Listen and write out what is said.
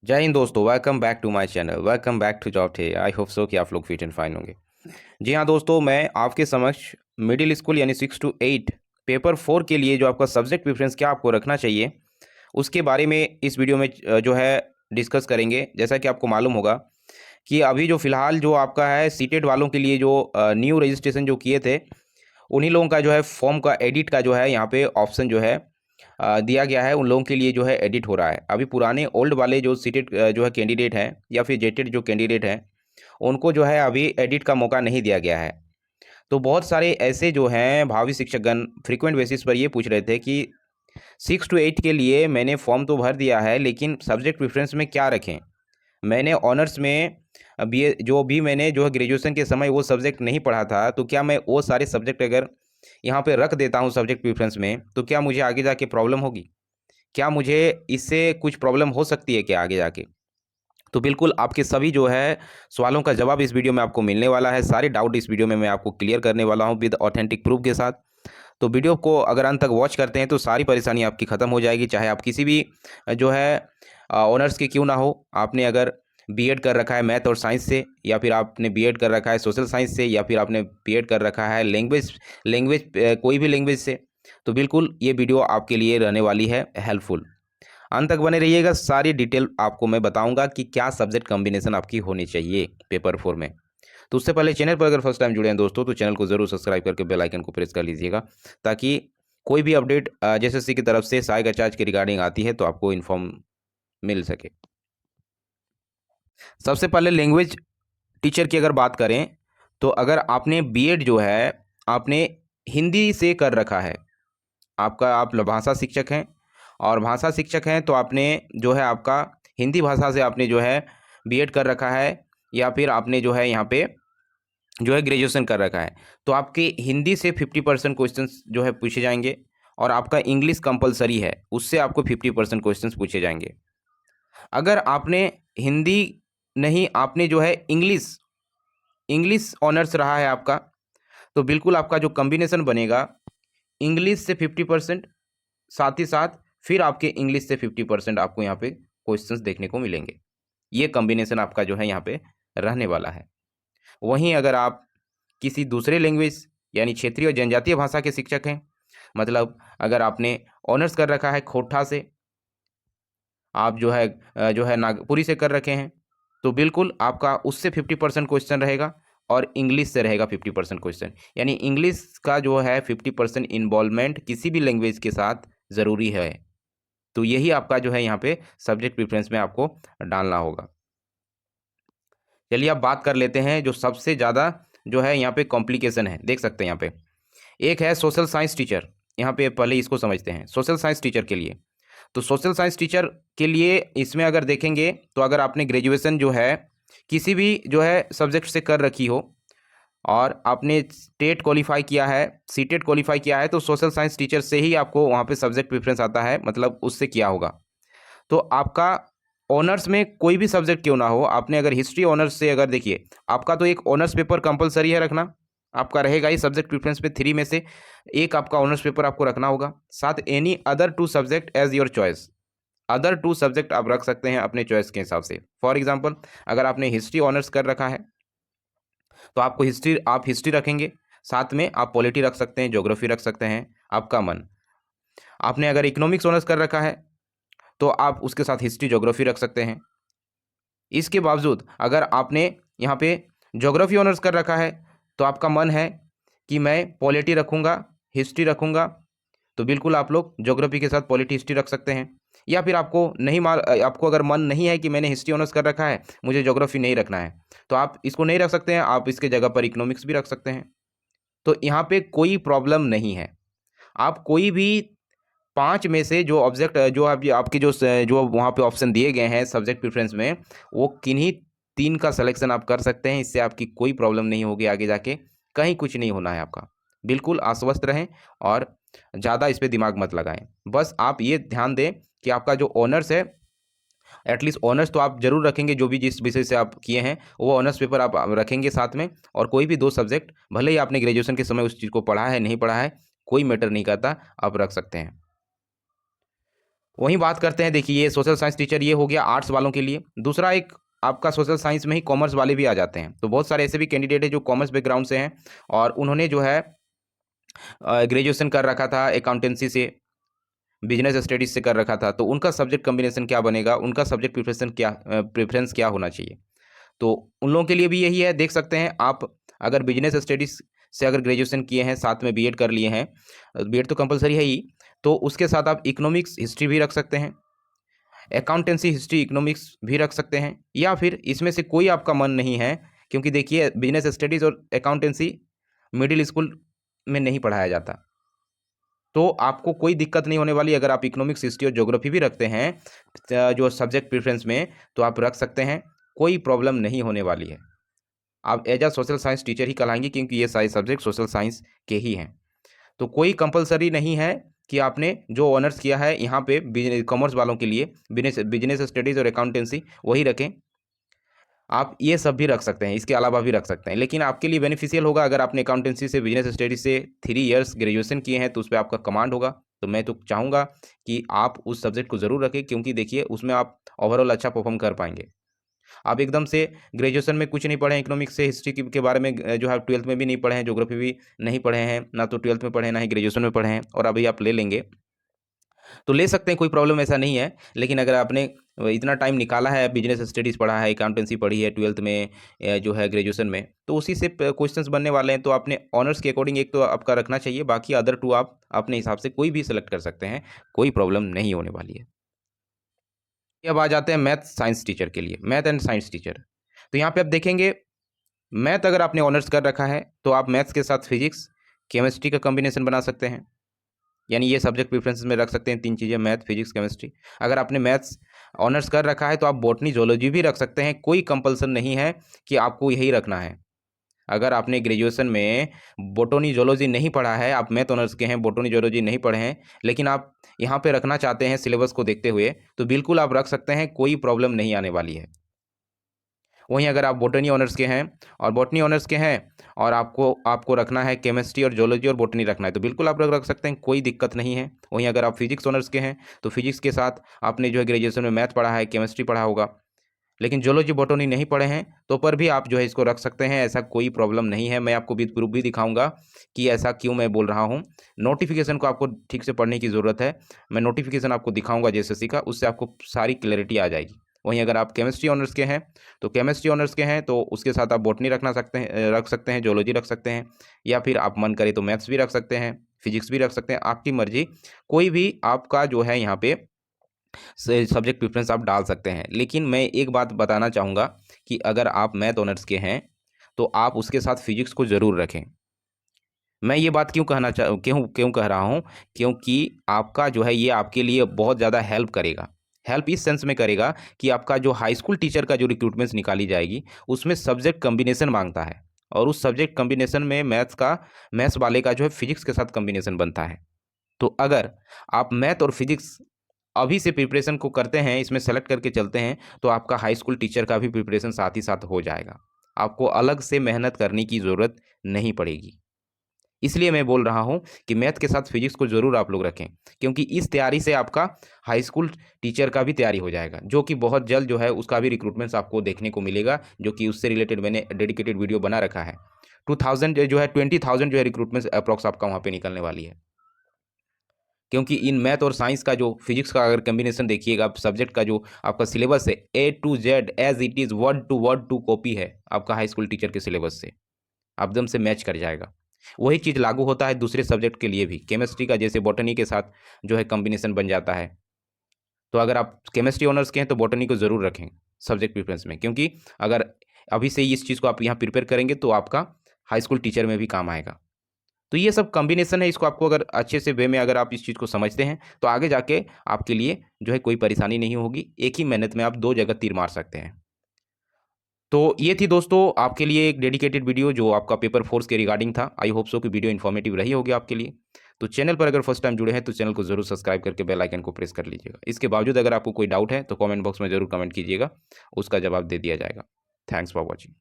जय हिंद दोस्तों, welcome back to my channel. Welcome back to जॉब थे। आई होप सो कि आप लोग फिट एंड फाइन होंगे। जी हाँ दोस्तों, मैं आपके समक्ष मिडिल स्कूल यानी 6 to 8 पेपर 4 के लिए जो आपका सब्जेक्ट प्रेफरेंस क्या आपको रखना चाहिए उसके बारे में इस वीडियो में जो है डिस्कस करेंगे। जैसा कि आपको मालूम होगा कि अभी जो फ़िलहाल जो आपका है सीटेट वालों के लिए जो न्यू रजिस्ट्रेशन जो किए थे उन्हीं लोगों का जो है फॉर्म का एडिट का जो है यहाँ पे ऑप्शन जो है दिया गया है। उन लोगों के लिए जो है एडिट हो रहा है। अभी पुराने ओल्ड वाले जो सीटेड जो है कैंडिडेट हैं या फिर जेटेड जो कैंडिडेट हैं उनको जो है अभी एडिट का मौका नहीं दिया गया है। तो बहुत सारे ऐसे जो हैं भावी शिक्षकगण फ्रीक्वेंट बेसिस पर ये पूछ रहे थे कि 6 to 8 के लिए मैंने फॉर्म तो भर दिया है लेकिन सब्जेक्ट प्रेफरेंस में क्या रखें। मैंने ऑनर्स में बी जो भी मैंने जो है ग्रेजुएशन के समय वो सब्जेक्ट नहीं पढ़ा था, तो क्या मैं वो सारे सब्जेक्ट अगर यहाँ पे रख देता हूँ सब्जेक्ट प्रेफरेंस में तो क्या मुझे आगे जाके प्रॉब्लम होगी? क्या मुझे इससे कुछ प्रॉब्लम हो सकती है क्या आगे जाके? तो बिल्कुल आपके सभी जो है सवालों का जवाब इस वीडियो में आपको मिलने वाला है। सारे डाउट इस वीडियो में मैं आपको क्लियर करने वाला हूँ विद ऑथेंटिक प्रूफ के साथ। तो वीडियो को अगर अंत तक वॉच करते हैं तो सारी परेशानी आपकी ख़त्म हो जाएगी। चाहे आप किसी भी जो है ऑनर्स के क्यों ना हो, आपने अगर बीएड कर रखा है मैथ और साइंस से, या फिर आपने बीएड कर रखा है सोशल साइंस से, या फिर आपने बीएड कर रखा है लैंग्वेज लैंग्वेज कोई भी लैंग्वेज से, तो बिल्कुल ये वीडियो आपके लिए रहने वाली है हेल्पफुल। अंत तक बने रहिएगा। सारी डिटेल आपको मैं बताऊंगा कि क्या सब्जेक्ट कॉम्बिनेशन आपकी होनी चाहिए पेपर 4 में। तो उससे पहले चैनल पर अगर फर्स्ट टाइम जुड़े हैं दोस्तों तो चैनल को जरूर सब्सक्राइब करके बेल आइकन को प्रेस कर लीजिएगा, ताकि कोई भी अपडेट जैसे की तरफ से सहायक चार्ज की रिगार्डिंग आती है तो आपको इन्फॉर्म मिल सके। सबसे पहले लैंग्वेज टीचर की अगर बात करें तो अगर आपने बीएड जो है आपने हिंदी से कर रखा है, आपका आप भाषा शिक्षक हैं और भाषा शिक्षक हैं तो आपने जो है आपका हिंदी भाषा से आपने जो है बीएड कर रखा है, या फिर आपने जो है यहाँ पे जो है ग्रेजुएशन कर रखा है, तो आपके हिंदी से 50% क्वेश्चन जो है पूछे जाएंगे और आपका इंग्लिश कंपलसरी है उससे आपको 50% क्वेश्चन पूछे जाएंगे। अगर आपने हिंदी नहीं, आपने जो है इंग्लिश इंग्लिश ऑनर्स रहा है आपका, तो बिल्कुल आपका जो कॉम्बिनेशन बनेगा इंग्लिश से 50%, साथ ही साथ फिर आपके इंग्लिश से 50% आपको यहाँ पे क्वेश्चंस देखने को मिलेंगे। ये कॉम्बिनेशन आपका जो है यहाँ पे रहने वाला है। वहीं अगर आप किसी दूसरे लैंग्वेज यानी क्षेत्रीय और जनजातीय भाषा के शिक्षक हैं, मतलब अगर आपने ऑनर्स कर रखा है खोटा से, आप जो है नागपुरी से कर रखे हैं, तो बिल्कुल आपका उससे 50% क्वेश्चन रहेगा और इंग्लिश से रहेगा 50% क्वेश्चन। यानी इंग्लिश का जो है 50% इन्वॉल्वमेंट किसी भी लैंग्वेज के साथ ज़रूरी है। तो यही आपका जो है यहाँ पे सब्जेक्ट प्रेफरेंस में आपको डालना होगा। चलिए अब बात कर लेते हैं जो सबसे ज़्यादा जो है यहाँ पे कॉम्प्लिकेशन है। देख सकते हैं यहाँ पे एक है सोशल साइंस टीचर। यहाँ पे पहले इसको समझते हैं सोशल साइंस टीचर के लिए। तो सोशल साइंस टीचर के लिए इसमें अगर देखेंगे तो अगर आपने ग्रेजुएशन जो है किसी भी जो है सब्जेक्ट से कर रखी हो और आपने टेट क्वालिफाई किया है, सीटेट क्वालिफाई किया है, तो सोशल साइंस टीचर से ही आपको वहाँ पे सब्जेक्ट प्रेफरेंस आता है, मतलब उससे किया होगा। तो आपका ऑनर्स में कोई भी सब्जेक्ट क्यों ना हो, आपने अगर हिस्ट्री ऑनर्स से अगर देखिए आपका तो एक ऑनर्स पेपर कंपलसरी है रखना, आपका रहेगा ही सब्जेक्ट प्रेफरेंस पे 3 में से एक आपका ऑनर्स पेपर आपको रखना होगा। साथ any other 2 subject as your choice, other 2 subject आप रख सकते हैं अपने चॉइस के हिसाब से। फॉर एग्जांपल अगर आपने हिस्ट्री ऑनर्स कर रखा है तो आपको हिस्ट्री आप हिस्ट्री रखेंगे, साथ में आप पॉलिटी रख सकते हैं, ज्योग्राफी रख सकते हैं, आपका मन। आपने अगर इकोनॉमिक्स ऑनर्स कर रखा है तो आप उसके साथ हिस्ट्री ज्योग्राफी रख सकते हैं। इसके बावजूद अगर आपने यहाँ पे ज्योग्राफी ऑनर्स कर रखा है तो आपका मन है कि मैं पॉलिटी रखूँगा, हिस्ट्री रखूँगा, तो बिल्कुल आप लोग ज्योग्राफी के साथ पॉलिटी हिस्ट्री रख सकते हैं। या फिर आपको अगर मन नहीं है कि मैंने हिस्ट्री ऑनर्स कर रखा है, मुझे ज्योग्राफी नहीं रखना है, तो आप इसको नहीं रख सकते हैं, आप इसके जगह पर इकोनॉमिक्स भी रख सकते हैं। तो यहाँ पे कोई प्रॉब्लम नहीं है। आप कोई भी 5 में से जो ऑब्जेक्ट जो अभी आपके जो वहाँ पे ऑप्शन दिए गए हैं सब्जेक्ट प्रेफरेंस में, वो किन्हीं 3 का सिलेक्शन आप कर सकते हैं। इससे आपकी कोई प्रॉब्लम नहीं होगी आगे जाके, कहीं कुछ नहीं होना है आपका। बिल्कुल आश्वस्त रहें और ज़्यादा इस पे दिमाग मत लगाएँ। बस आप ये ध्यान दें कि आपका जो ऑनर्स है, एटलीस्ट ऑनर्स तो आप ज़रूर रखेंगे, जो भी जिस विषय से आप किए हैं वो ऑनर्स पेपर आप रखेंगे साथ में। और कोई भी 2 सब्जेक्ट, भले ही आपने ग्रेजुएशन के समय उस चीज़ को पढ़ा है नहीं पढ़ा है, कोई मैटर नहीं करता, आप रख सकते हैं। वहीं बात करते हैं, देखिए ये सोशल साइंस टीचर ये हो गया आर्ट्स वालों के लिए। दूसरा एक आपका सोशल साइंस में ही कॉमर्स वाले भी आ जाते हैं। तो बहुत सारे ऐसे भी कैंडिडेट हैं जो कॉमर्स बैकग्राउंड से हैं और उन्होंने जो है ग्रेजुएशन कर रखा था अकाउंटेंसी से, बिजनेस स्टडीज से कर रखा था। तो उनका सब्जेक्ट कॉम्बिनेशन क्या बनेगा, उनका सब्जेक्ट प्रेफरेंस क्या होना चाहिए। तो उन लोगों के लिए भी यही है, देख सकते हैं आप अगर बिजनेस स्टडीज़ से अगर ग्रेजुएशन किए हैं, साथ में बीएड कर लिए हैं, बीएड तो कंपलसरी है ही, तो उसके साथ आप इकोनॉमिक्स हिस्ट्री भी रख सकते हैं, अकाउंटेंसी हिस्ट्री इकोनॉमिक्स भी रख सकते हैं, या फिर इसमें से कोई आपका मन नहीं है, क्योंकि देखिए बिजनेस स्टडीज़ और अकाउंटेंसी मिडिल स्कूल में नहीं पढ़ाया जाता, तो आपको कोई दिक्कत नहीं होने वाली। अगर आप इकोनॉमिक्स हिस्ट्री और ज्योग्राफी भी रखते हैं जो सब्जेक्ट प्रेफरेंस में, तो आप रख सकते हैं, कोई प्रॉब्लम नहीं होने वाली है। आप as a social science teacher ही कहलाएंगे, क्योंकि ये सारे सब्जेक्ट सोशल साइंस के ही हैं। तो कोई कंपलसरी नहीं है कि आपने जो ऑनर्स किया है यहाँ पे कॉमर्स वालों के लिए बिजनेस स्टडीज़ और अकाउंटेंसी वही रखें। आप ये सब भी रख सकते हैं, इसके अलावा भी रख सकते हैं, लेकिन आपके लिए बेनिफिशियल होगा अगर आपने अकाउंटेंसी से बिजनेस स्टडीज से 3 इयर्स ग्रेजुएशन किए हैं, तो उस पर आपका कमांड होगा। तो मैं तो चाहूँगा कि आप उस सब्जेक्ट को ज़रूर रखें, क्योंकि देखिए उसमें आप ओवरऑल अच्छा परफॉर्म कर पाएंगे। आप एकदम से ग्रेजुएशन में कुछ नहीं पढ़े हैं, इकोनॉमिक्स से हिस्ट्री के बारे में जो है 12th में भी नहीं पढ़े हैं, ज्योग्राफी भी नहीं पढ़े हैं, ना तो 12th में पढ़े हैं, ना ही ग्रेजुएशन में पढ़े हैं, और अभी आप ले लेंगे तो ले सकते हैं, कोई प्रॉब्लम ऐसा नहीं है। लेकिन अगर आपने इतना टाइम निकाला है, बिजनेस स्टडीज़ पढ़ा है, अकाउंटेंसी पढ़ी है 12th में जो है ग्रेजुएशन में, तो उसी से क्वेश्चंस बनने वाले हैं, तो आपने ऑनर्स के अकॉर्डिंग एक तो आपका रखना चाहिए, बाकी अदर 2 आप अपने हिसाब से कोई भी सेलेक्ट कर सकते हैं, कोई प्रॉब्लम नहीं होने वाली है। अब आ जाते हैं मैथ साइंस टीचर के लिए, मैथ एंड साइंस टीचर। तो यहाँ पे आप देखेंगे, मैथ अगर आपने ऑनर्स कर रखा है तो आप मैथ्स के साथ फिजिक्स केमिस्ट्री का कॉम्बिनेशन बना सकते हैं, यानी ये सब्जेक्ट प्रेफरेंसेस में रख सकते हैं 3 चीज़ें, मैथ फिजिक्स केमिस्ट्री। अगर आपने मैथ्स ऑनर्स कर रखा है तो आप बॉटनी जोलॉजी भी रख सकते हैं, कोई कंपल्सन नहीं है कि आपको यही रखना है। अगर आपने ग्रेजुएशन में बॉटनी जोलॉजी नहीं पढ़ा है, आप मैथ ऑनर्स के हैं, बॉटनी जोलॉजी नहीं पढ़े हैं, लेकिन आप यहाँ पे रखना चाहते हैं सिलेबस को देखते हुए, तो बिल्कुल आप रख सकते हैं, कोई प्रॉब्लम नहीं आने वाली है। वहीं अगर आप बॉटनी ऑनर्स के हैं और बॉटनी ऑनर्स के हैं और आपको रखना है केमिस्ट्री और जूलॉजी और बॉटनी रखना है, तो बिल्कुल आप रख सकते हैं, कोई दिक्कत नहीं है। वहीं अगर आप फिजिक्स ऑनर्स के हैं तो फिजिक्स के साथ आपने जो है ग्रेजुएशन में मैथ पढ़ा है, केमिस्ट्री पढ़ा होगा, लेकिन जूलॉजी बॉटनी नहीं पढ़े हैं, तो पर भी आप जो है इसको रख सकते हैं, ऐसा कोई प्रॉब्लम नहीं है। मैं आपको विद प्रूफ भी दिखाऊंगा कि ऐसा क्यों मैं बोल रहा हूँ। नोटिफिकेशन को आपको ठीक से पढ़ने की ज़रूरत है, मैं नोटिफिकेशन आपको दिखाऊंगा जेएसएससी का, उससे आपको सारी क्लैरिटी आ जाएगी। वहीं अगर आप केमिस्ट्री ऑनर्स के हैं तो केमिस्ट्री ऑनर्स के हैं तो उसके साथ आप बॉटनी रख सकते हैं, जूलॉजी रख सकते हैं, या फिर आप मन करे तो मैथ्स भी रख सकते हैं, फिजिक्स भी रख सकते हैं, आपकी मर्जी, कोई भी आपका जो है यहाँ पे सब्जेक्ट प्रेफरेंस आप डाल सकते हैं। लेकिन मैं एक बात बताना चाहूँगा कि अगर आप मैथ ऑनर्स के हैं तो आप उसके साथ फिजिक्स को ज़रूर रखें। मैं ये बात क्यों क्यों कह रहा हूँ, क्योंकि आपका जो है ये आपके लिए बहुत ज़्यादा हेल्प करेगा। हेल्प इस सेंस में करेगा कि आपका जो हाई स्कूल टीचर का जो रिक्रूटमेंट्स निकाली जाएगी उसमें सब्जेक्ट कॉम्बिनेशन मांगता है, और उस सब्जेक्ट कॉम्बिनेशन में मैथ्स वाले का जो है फिजिक्स के साथ कॉम्बिनेशन बनता है। तो अगर आप मैथ और फिजिक्स अभी से प्रिपरेशन को करते हैं, इसमें सेलेक्ट करके चलते हैं, तो आपका हाई स्कूल टीचर का भी प्रिपरेशन साथ ही साथ हो जाएगा, आपको अलग से मेहनत करने की ज़रूरत नहीं पड़ेगी। इसलिए मैं बोल रहा हूँ कि मैथ के साथ फिजिक्स को ज़रूर आप लोग रखें, क्योंकि इस तैयारी से आपका हाई स्कूल टीचर का भी तैयारी हो जाएगा, जो कि बहुत जल्द जो है उसका भी रिक्रूटमेंट्स आपको देखने को मिलेगा, जो कि उससे रिलेटेड मैंने डेडिकेटेड वीडियो बना रखा है। 2000 जो है 20,000 जो है रिक्रूटमेंट्स अप्रॉक्स आपका वहाँ पे निकलने वाली है। क्योंकि इन मैथ और साइंस का जो फिजिक्स का अगर कॉम्बिनेशन देखिएगा, आप सब्जेक्ट का जो आपका सिलेबस है A to Z as it is word to copy है आपका हाई स्कूल टीचर के सिलेबस से, एकदम से मैच कर जाएगा। वही चीज़ लागू होता है दूसरे सब्जेक्ट के लिए भी, केमिस्ट्री का जैसे बॉटनी के साथ जो है कॉम्बिनेशन बन जाता है। तो अगर आप केमिस्ट्री ऑनर्स के हैं तो बॉटनी को ज़रूर रखें सब्जेक्ट प्रेफरेंस में, क्योंकि अगर अभी से ही इस चीज़ को आप यहाँ प्रिपेयर करेंगे तो आपका हाई स्कूल टीचर में भी काम आएगा। तो ये सब कॉम्बिनेशन है, इसको आपको अगर अच्छे से वे में अगर आप इस चीज़ को समझते हैं तो आगे जाके आपके लिए जो है कोई परेशानी नहीं होगी, एक ही मेहनत में आप 2 जगह तीर मार सकते हैं। तो ये थी दोस्तों आपके लिए एक डेडिकेटेड वीडियो जो आपका पेपर फोर्स के रिगार्डिंग था। आई होप सो कि वीडियो इन्फॉर्मेटिव रही होगी आपके लिए। तो चैनल पर अगर फर्स्ट टाइम जुड़े हैं तो चैनल को जरूर सब्सक्राइब करके बेल आइकन को प्रेस कर लीजिएगा। इसके बावजूद अगर आपको कोई डाउट है तो कमेंट बॉक्स में जरूर कमेंट कीजिएगा, उसका जवाब दे दिया जाएगा। Thanks for watching.